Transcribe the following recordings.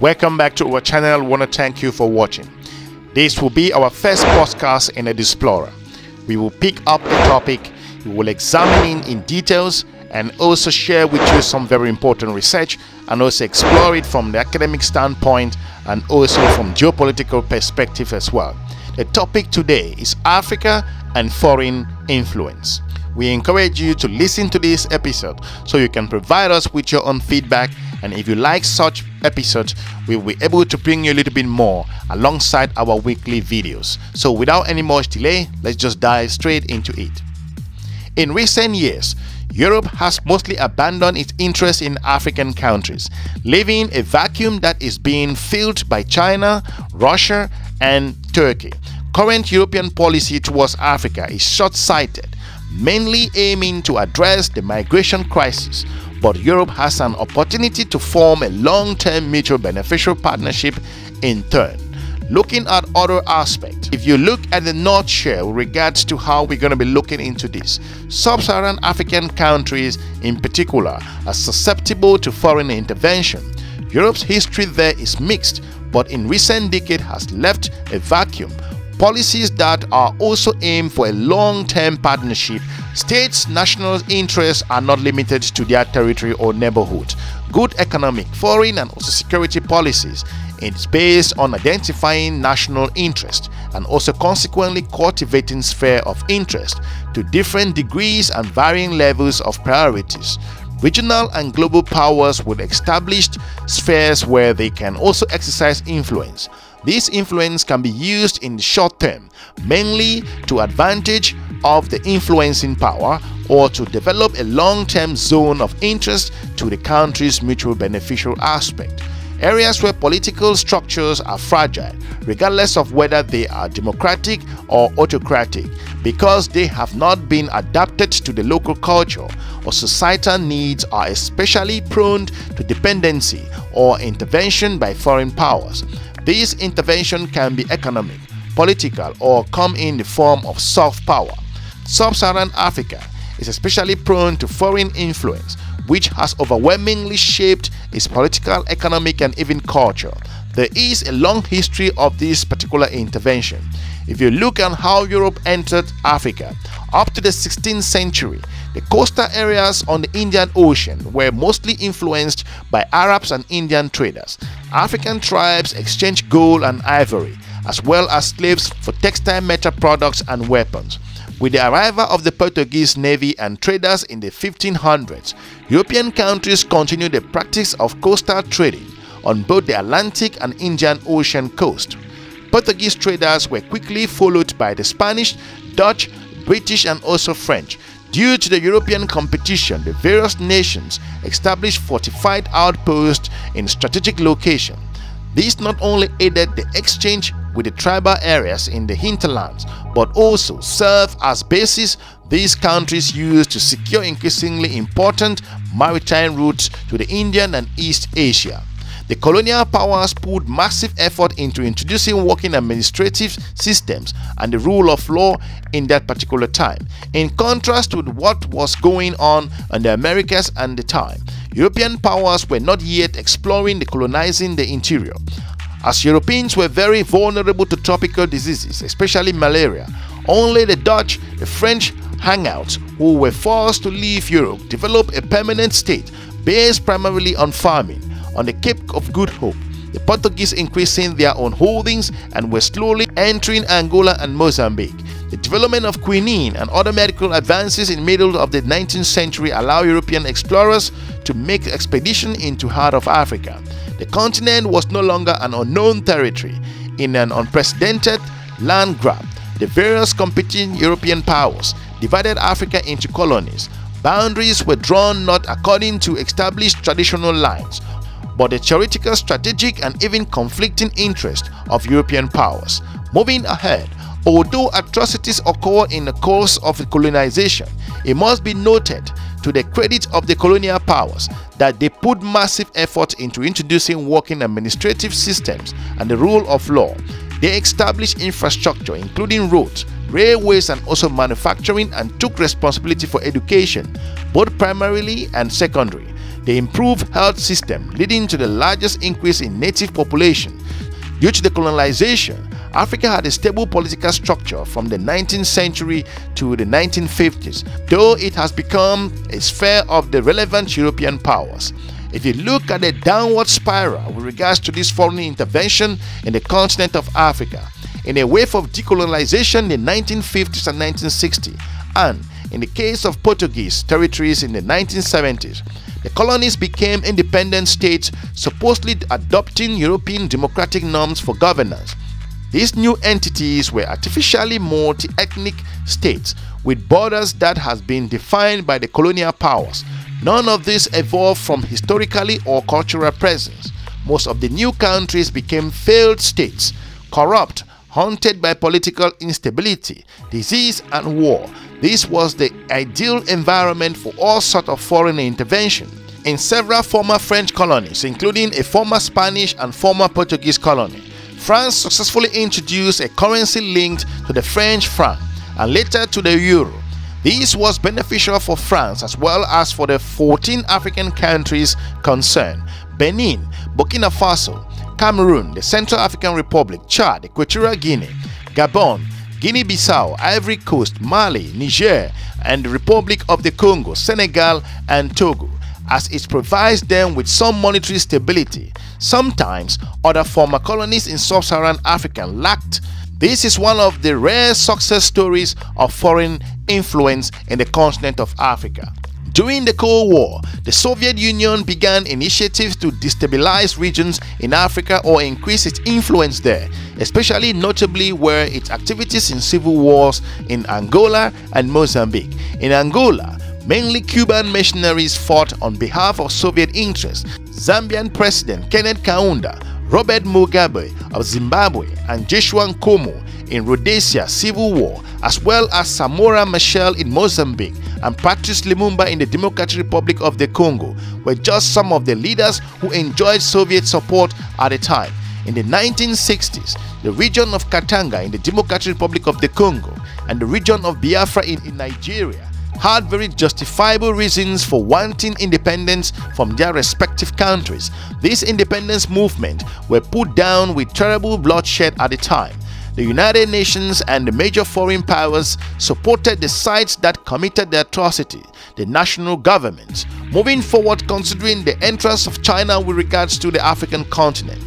Welcome back to our channel. I want to thank you for watching. This will be our first podcast in the Explorer. We will pick up a topic, we will examine it in details, and also share with you some very important research, and also explore it from the academic standpoint and also from geopolitical perspective as well. The topic today is Africa and foreign influence. We encourage you to listen to this episode so you can provide us with your own feedback, and if you like such episodes, we will be able to bring you a little bit more alongside our weekly videos. So without any more delay, let's just dive straight into it. In recent years, Europe has mostly abandoned its interest in African countries, leaving a vacuum that is being filled by China, Russia, and Turkey. Current European policy towards Africa is short-sighted, mainly aiming to address the migration crisis, but Europe has an opportunity to form a long-term mutual beneficial partnership in turn. Looking at other aspects, if you look at the nutshell with regards to how we're going to be looking into this, sub-Saharan African countries in particular are susceptible to foreign intervention. Europe's history there is mixed, but in recent decades has left a vacuum. Policies that are also aimed for a long-term partnership. States' national interests are not limited to their territory or neighborhood. Good economic, foreign, and also security policies. It's based on identifying national interest and also consequently cultivating sphere of interest to different degrees and varying levels of priorities. Regional and global powers will establish spheres where they can also exercise influence. This influence can be used in the short term, mainly to advantage of the influencing power, or to develop a long-term zone of interest to the country's mutual beneficial aspect. Areas where political structures are fragile, regardless of whether they are democratic or autocratic, because they have not been adapted to the local culture or societal needs, are especially prone to dependency or intervention by foreign powers. This intervention can be economic, political, or come in the form of soft power. Sub-Saharan Africa is especially prone to foreign influence, which has overwhelmingly shaped its political, economic, and even culture. There is a long history of this particular intervention. If you look at how Europe entered Africa, up to the 16th century, the coastal areas on the Indian Ocean were mostly influenced by Arabs and Indian traders. African tribes exchanged gold and ivory, as well as slaves for textile, metal products, and weapons. With the arrival of the Portuguese navy and traders in the 1500s, European countries continued the practice of coastal trading on both the Atlantic and Indian Ocean coast. Portuguese traders were quickly followed by the Spanish, Dutch, British, and also French. Due to the European competition, the various nations established fortified outposts in strategic locations. This not only aided the exchange with the tribal areas in the hinterlands, but also served as bases these countries used to secure increasingly important maritime routes to the Indian and East Asia. The colonial powers put massive effort into introducing working administrative systems and the rule of law in that particular time. In contrast with what was going on in the Americas at the time, European powers were not yet exploring colonizing the interior. As Europeans were very vulnerable to tropical diseases, especially malaria, only the Dutch, the French hangouts, who were forced to leave Europe, developed a permanent state based primarily on farming on the Cape of Good Hope. The Portuguese increasing their own holdings and were slowly entering Angola and Mozambique. The development of quinine and other medical advances in the middle of the 19th century allowed European explorers to make expedition into heart of Africa. The continent was no longer an unknown territory. In an unprecedented land grab, the various competing European powers divided Africa into colonies. Boundaries were drawn not according to established traditional lines, but the theoretical, strategic, and even conflicting interests of European powers. Moving ahead, although atrocities occurred in the course of colonization, it must be noted to the credit of the colonial powers that they put massive effort into introducing working administrative systems and the rule of law. They established infrastructure including roads, railways, and also manufacturing, and took responsibility for education, both primarily and secondary. the improved health system leading to the largest increase in native population. Due to the colonization, Africa had a stable political structure from the 19th century to the 1950s, though it has become a sphere of the relevant European powers. If you look at the downward spiral with regards to this foreign intervention in the continent of Africa, in a wave of decolonization in the 1950s and 1960s, and in the case of Portuguese territories in the 1970s, the colonies became independent states, supposedly adopting European democratic norms for governance. These new entities were artificially multi-ethnic states with borders that has been defined by the colonial powers. None of this evolved from historically or cultural presence. Most of the new countries became failed states, corrupt, haunted by political instability, disease and war. This was the ideal environment for all sorts of foreign intervention. In several former French colonies, including a former Spanish and former Portuguese colony, France successfully introduced a currency linked to the French franc and later to the euro. This was beneficial for France as well as for the 14 African countries concerned: Benin, Burkina Faso, Cameroon, the Central African Republic, Chad, Equatorial Guinea, Gabon, Guinea-Bissau, Ivory Coast, Mali, Niger, and the Republic of the Congo, Senegal, and Togo, as it provides them with some monetary stability. Sometimes other former colonies in sub-Saharan Africa lacked. This is one of the rare success stories of foreign influence in the continent of Africa. During the Cold War, the Soviet Union began initiatives to destabilize regions in Africa or increase its influence there, especially notably were its activities in civil wars in Angola and Mozambique. In Angola, mainly Cuban mercenaries fought on behalf of Soviet interests. Zambian President Kenneth Kaunda, Robert Mugabe of Zimbabwe, and Joshua Nkomo in Rhodesia Civil War, as well as Samora Machel in Mozambique and Patrice Lumumba in the Democratic Republic of the Congo, were just some of the leaders who enjoyed Soviet support at the time. In the 1960s, the region of Katanga in the Democratic Republic of the Congo and the region of Biafra in Nigeria had very justifiable reasons for wanting independence from their respective countries. These independence movements were put down with terrible bloodshed at the time. The United Nations and the major foreign powers supported the sides that committed the atrocity, the national governments. Moving forward, considering the entrance of China with regards to the African continent,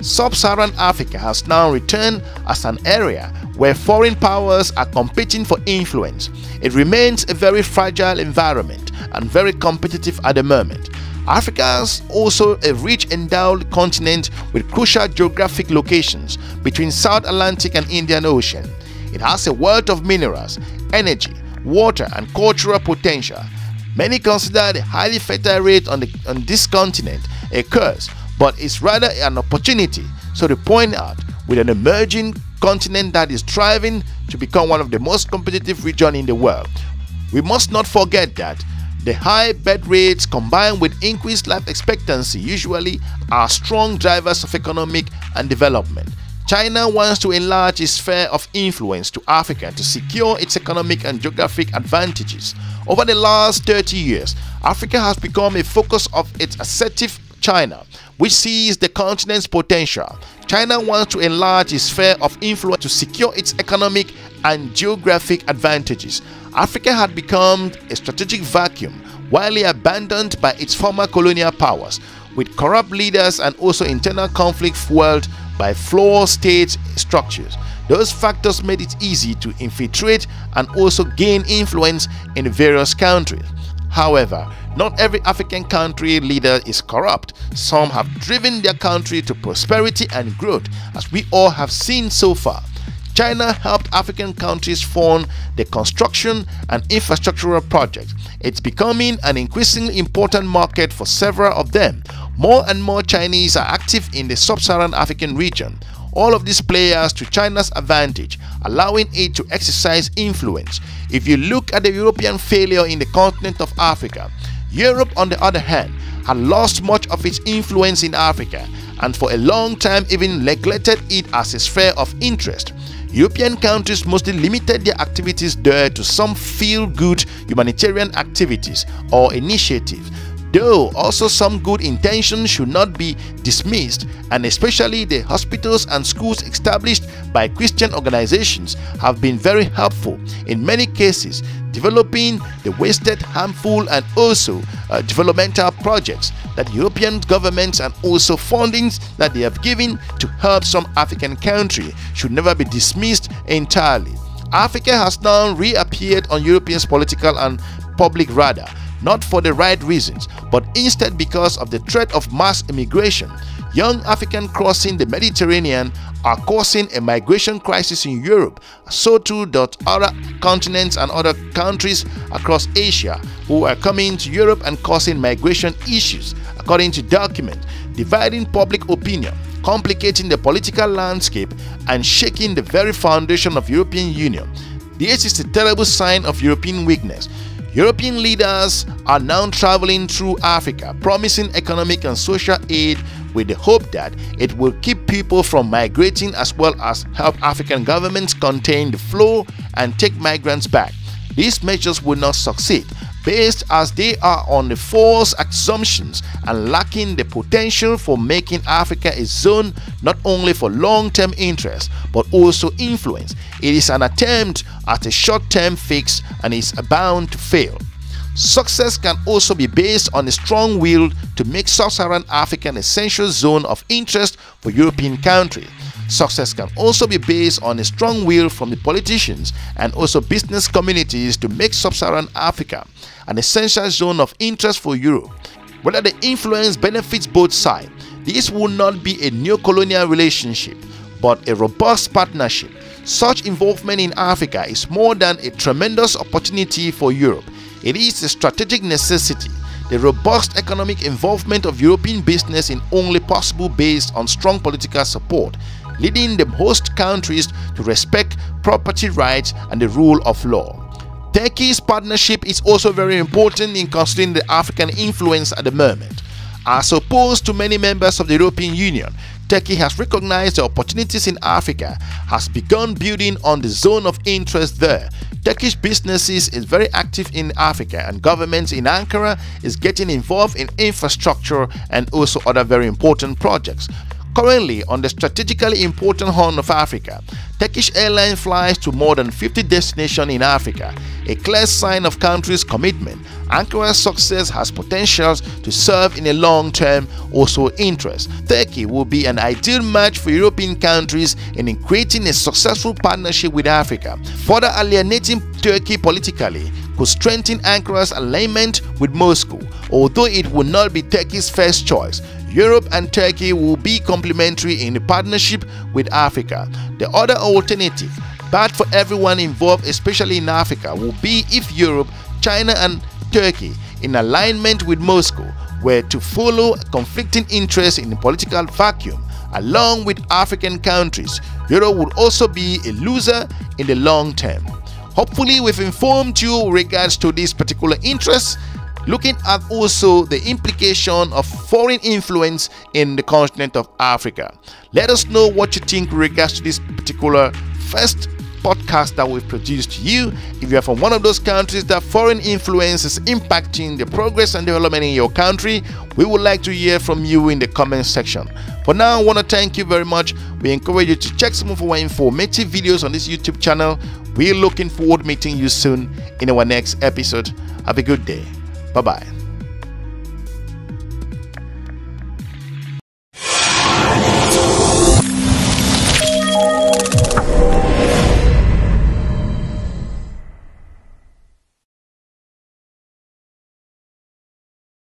Sub-Saharan Africa has now returned as an area where foreign powers are competing for influence. It remains a very fragile environment and very competitive at the moment. Africa is also a rich endowed continent with crucial geographic locations between South Atlantic and Indian Ocean. It has a wealth of minerals, energy, water and cultural potential. Many consider the highly fertile rate on this continent a curse, but it's rather an opportunity. So to point out, with an emerging continent that is striving to become one of the most competitive regions in the world, we must not forget that the high birth rates combined with increased life expectancy usually are strong drivers of economic and development. China wants to enlarge its sphere of influence to Africa to secure its economic and geographic advantages. Over the last 30 years, Africa has become a focus of its assertive China, which sees the continent's potential. China wants to enlarge its sphere of influence to secure its economic and geographic advantages. Africa had become a strategic vacuum, widely abandoned by its former colonial powers, with corrupt leaders and also internal conflict fueled by flawed state structures. Those factors made it easy to infiltrate and also gain influence in various countries. However, not every African country leader is corrupt. Some have driven their country to prosperity and growth, as we all have seen so far. China helped African countries fund the construction and infrastructural projects. It's becoming an increasingly important market for several of them. More and more Chinese are active in the sub-Saharan African region. All of these players to China's advantage, allowing it to exercise influence. If you look at the European failure in the continent of Africa, Europe, on the other hand, had lost much of its influence in Africa and for a long time even neglected it as a sphere of interest. European countries mostly limited their activities there to some feel-good humanitarian activities or initiatives. Though also some good intentions should not be dismissed, and especially the hospitals and schools established by Christian organizations have been very helpful in many cases, developing the wasted, harmful and also developmental projects that European governments and also fundings that they have given to help some African countries should never be dismissed entirely. Africa has now reappeared on Europeans' political and public radar, not for the right reasons, but instead because of the threat of mass immigration. Young Africans crossing the Mediterranean are causing a migration crisis in Europe, so too does other continents and other countries across Asia who are coming to Europe and causing migration issues, according to documents, dividing public opinion, complicating the political landscape and shaking the very foundation of European Union. This is a terrible sign of European weakness. European leaders are now traveling through Africa, promising economic and social aid with the hope that it will keep people from migrating as well as help African governments contain the flow and take migrants back. These measures will not succeed, based as they are on the false assumptions and lacking the potential for making Africa a zone not only for long-term interest but also influence. It is an attempt at a short-term fix and is bound to fail. Success can also be based on a strong will to make Sub-Saharan Africa an essential zone of interest for European countries. Success can also be based on a strong will from the politicians and also business communities to make Sub-Saharan Africa an essential zone of interest for Europe. Whether the influence benefits both sides, this will not be a neo-colonial relationship, but a robust partnership. Such involvement in Africa is more than a tremendous opportunity for Europe. It is a strategic necessity. The robust economic involvement of European business is only possible based on strong political support, leading the host countries to respect property rights and the rule of law. Turkey's partnership is also very important in considering the African influence at the moment. As opposed to many members of the European Union, Turkey has recognized the opportunities in Africa, has begun building on the zone of interest there. Turkish businesses is very active in Africa, and governments in Ankara is getting involved in infrastructure and also other very important projects. Currently, on the strategically important Horn of Africa, Turkish Airlines flies to more than 50 destinations in Africa, a clear sign of country's commitment. Ankara's success has potential to serve in a long-term also interest. Turkey will be an ideal match for European countries in creating a successful partnership with Africa. Further alienating Turkey politically could strengthen Ankara's alignment with Moscow, although it would not be Turkey's first choice. Europe and Turkey will be complementary in the partnership with Africa. The other alternative, bad for everyone involved, especially in Africa, will be if Europe, China and Turkey, in alignment with Moscow, were to follow conflicting interests in the political vacuum. Along with African countries, Europe would also be a loser in the long term. Hopefully we've informed you regards to these particular interests, looking at also the implication of foreign influence in the continent of Africa. Let us know what you think with regards to this particular first podcast that we've produced to you. If you are from one of those countries that foreign influence is impacting the progress and development in your country, we would like to hear from you in the comment section. For now, I want to thank you very much. We encourage you to check some of our informative videos on this YouTube channel. We're looking forward to meeting you soon in our next episode. Have a good day. Bye-bye.